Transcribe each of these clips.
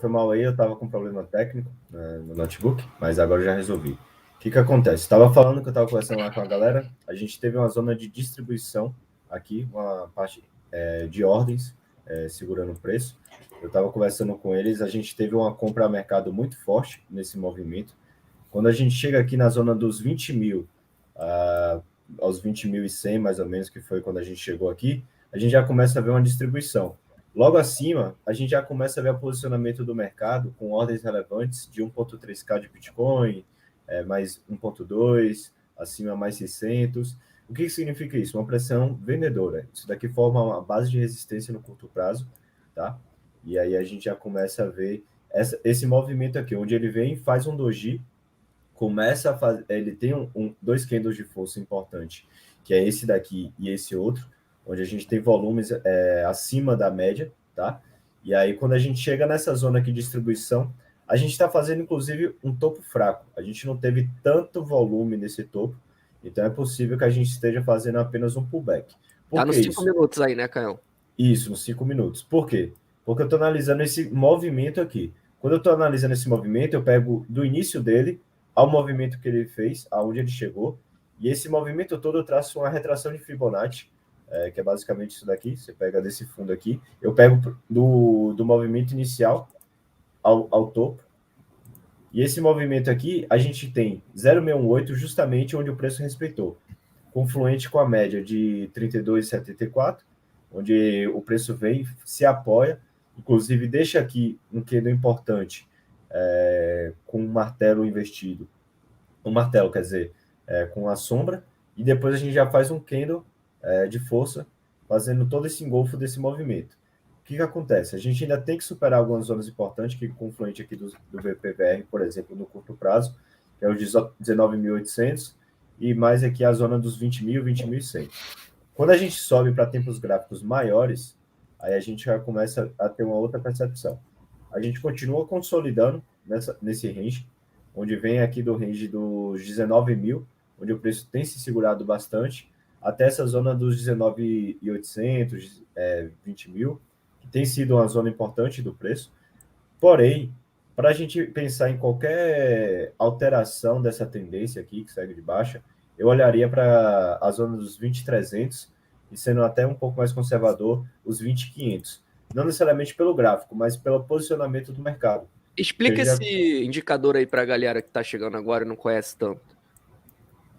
foi mal aí, eu estava com problema técnico, né, no notebook, mas agora eu já resolvi. O que acontece? Estava falando que eu estava conversando lá com a galera, a gente teve uma zona de distribuição aqui, uma parte de ordens, segurando o preço. Eu estava conversando com eles, a gente teve uma compra a mercado muito forte nesse movimento. Quando a gente chega aqui na zona dos 20 mil, aos 20.100 mais ou menos, que foi quando a gente chegou aqui, a gente já começa a ver uma distribuição. Logo acima, a gente já começa a ver o posicionamento do mercado com ordens relevantes de 1.3K de Bitcoin, mais 1.2, acima mais 600. O que significa isso? Uma pressão vendedora. Isso daqui forma uma base de resistência no curto prazo, tá? E aí a gente já começa a ver esse movimento aqui, onde ele vem, faz um doji, começa a fazer, ele tem dois candles de força importante, que é esse daqui e esse outro, onde a gente tem volumes acima da média, tá? E aí, quando a gente chega nessa zona aqui de distribuição, a gente está fazendo, inclusive, um topo fraco. A gente não teve tanto volume nesse topo, então é possível que a gente esteja fazendo apenas um pullback. Por Tá que nos 5 isso? minutos aí, né, Canhão? Isso, nos 5 minutos. Por quê? Porque eu estou analisando esse movimento aqui. Quando eu estou analisando esse movimento, eu pego do início dele ao movimento que ele fez, aonde ele chegou, e esse movimento todo eu traço uma retração de Fibonacci, que é basicamente isso daqui. Você pega desse fundo aqui, eu pego do movimento inicial ao topo, e esse movimento aqui, a gente tem 0,618 justamente onde o preço respeitou, confluente com a média de 32,74, onde o preço vem, se apoia, inclusive deixa aqui um candle importante, com um martelo investido, um martelo, quer dizer, com a sombra, e depois a gente já faz um candle de força, fazendo todo esse engolfo desse movimento. O que acontece? A gente ainda tem que superar algumas zonas importantes, que confluente aqui do VPVR, por exemplo, no curto prazo, que é o 19.800, e mais aqui a zona dos 20.000, 20.100. Quando a gente sobe para tempos gráficos maiores, aí a gente já começa a ter uma outra percepção. A gente continua consolidando nesse range, onde vem aqui do range dos 19 mil, onde o preço tem se segurado bastante, até essa zona dos 19.800, 20 mil, que tem sido uma zona importante do preço. Porém, para a gente pensar em qualquer alteração dessa tendência aqui, que segue de baixa, eu olharia para a zona dos 20.300 e, sendo até um pouco mais conservador, os 20.500. Não necessariamente pelo gráfico, mas pelo posicionamento do mercado. Explica esse indicador aí pra galera que tá chegando agora e não conhece tanto.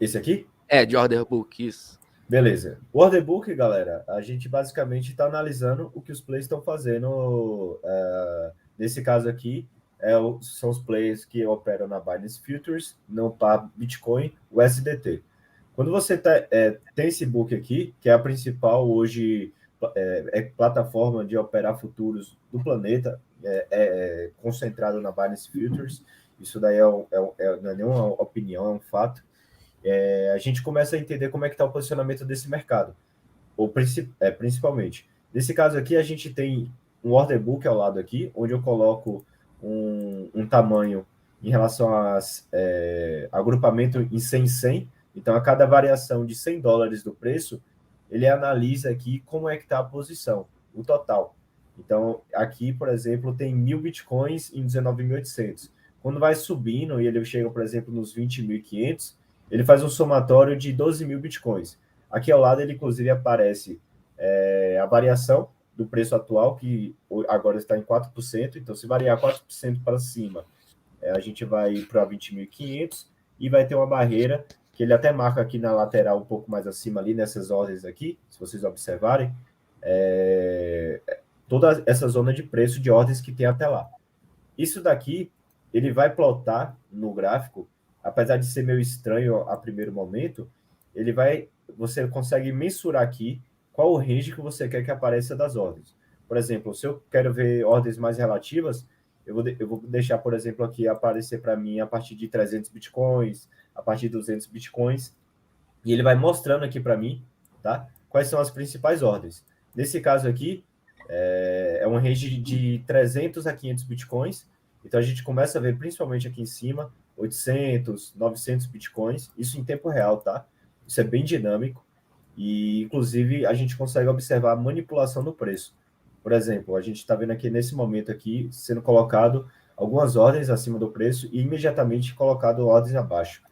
Esse aqui? De order book, isso. Beleza. O order book, galera, a gente basicamente está analisando o que os players estão fazendo. Nesse caso aqui, são os players que operam na Binance Futures, não para Bitcoin, o SDT. Quando você tem esse book aqui, que é a principal hoje plataforma de operar futuros do planeta, concentrado na Binance Futures, isso daí não é nenhuma opinião, é um fato. A gente começa a entender como é que está o posicionamento desse mercado, principalmente. Nesse caso aqui, a gente tem um order book ao lado aqui, onde eu coloco um tamanho em relação a agrupamento em 100. Então, a cada variação de $100 do preço, ele analisa aqui como é que está a posição, o total. Então, aqui, por exemplo, tem 1.000 bitcoins em 19.800. Quando vai subindo e ele chega, por exemplo, nos 20.500, ele faz um somatório de 12.000 bitcoins. Aqui ao lado, ele inclusive aparece a variação do preço atual, que agora está em 4%. Então, se variar 4% para cima, a gente vai para 20.500 e vai ter uma barreira que ele até marca aqui na lateral, um pouco mais acima ali, nessas ordens aqui, se vocês observarem, toda essa zona de preço de ordens que tem até lá. Isso daqui, ele vai plotar no gráfico, apesar de ser meio estranho a primeiro momento, você consegue mensurar aqui qual o range que você quer que apareça das ordens. Por exemplo, se eu quero ver ordens mais relativas, eu vou deixar, por exemplo, aqui aparecer para mim a partir de 300 bitcoins, a partir de 200 bitcoins, e ele vai mostrando aqui para mim, tá? Quais são as principais ordens. Nesse caso aqui, é um range de 300 a 500 bitcoins, então a gente começa a ver, principalmente aqui em cima, 800, 900 bitcoins, isso em tempo real, tá? Isso é bem dinâmico, e inclusive a gente consegue observar a manipulação do preço. Por exemplo, a gente está vendo aqui nesse momento aqui sendo colocado algumas ordens acima do preço e imediatamente colocado ordens abaixo.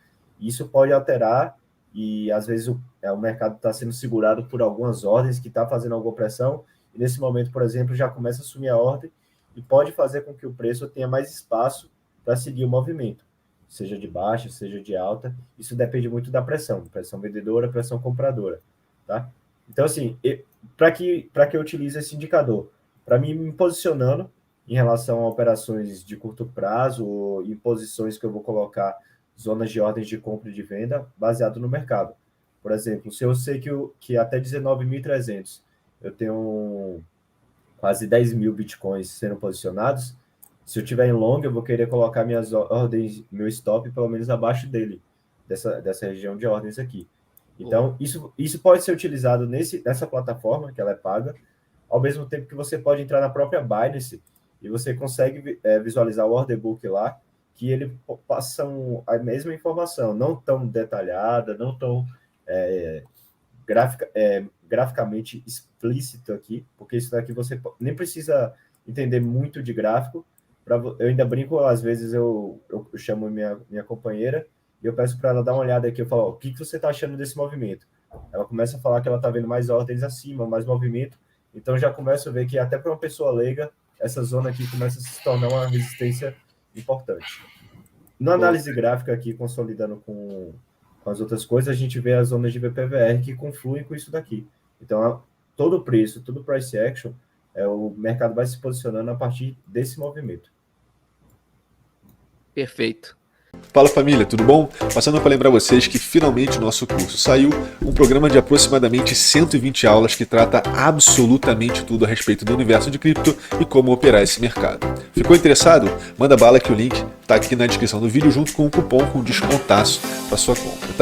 Isso pode alterar e às vezes o mercado está sendo segurado por algumas ordens que está fazendo alguma pressão e nesse momento, por exemplo, já começa a sumir a ordem e pode fazer com que o preço tenha mais espaço para seguir o movimento, seja de baixa, seja de alta. Isso depende muito da pressão vendedora, pressão compradora, tá? Então, assim, para que eu utilize esse indicador? Para mim, me posicionando em relação a operações de curto prazo ou em posições que eu vou colocar zonas de ordens de compra e de venda baseado no mercado. Por exemplo, se eu sei que até 19.300 eu tenho quase 10 mil bitcoins sendo posicionados, se eu tiver em long, eu vou querer colocar minhas ordens, meu stop pelo menos abaixo dele, dessa região de ordens aqui. Então, isso pode ser utilizado nessa plataforma, que ela é paga, ao mesmo tempo que você pode entrar na própria Binance e você consegue visualizar o order book lá, que ele passa a mesma informação, não tão detalhada, não tão graficamente explícito aqui, porque isso daqui você nem precisa entender muito de gráfico. Eu ainda brinco, às vezes eu chamo minha companheira e eu peço para ela dar uma olhada aqui, eu falo, o que você está achando desse movimento? Ela começa a falar que ela está vendo mais ordens acima, mais movimento, então já começo a ver que até para uma pessoa leiga, essa zona aqui começa a se tornar uma resistência importante. Na análise gráfica aqui, consolidando com as outras coisas, a gente vê as zonas de VPVR que confluem com isso daqui. Então, todo o preço, todo o price action, o mercado vai se posicionando a partir desse movimento. Perfeito. Fala família, tudo bom? Passando para lembrar vocês que finalmente o nosso curso saiu, um programa de aproximadamente 120 aulas que trata absolutamente tudo a respeito do universo de cripto e como operar esse mercado. Ficou interessado? Manda bala que o link está aqui na descrição do vídeo junto com um cupom com descontaço para sua compra, tá?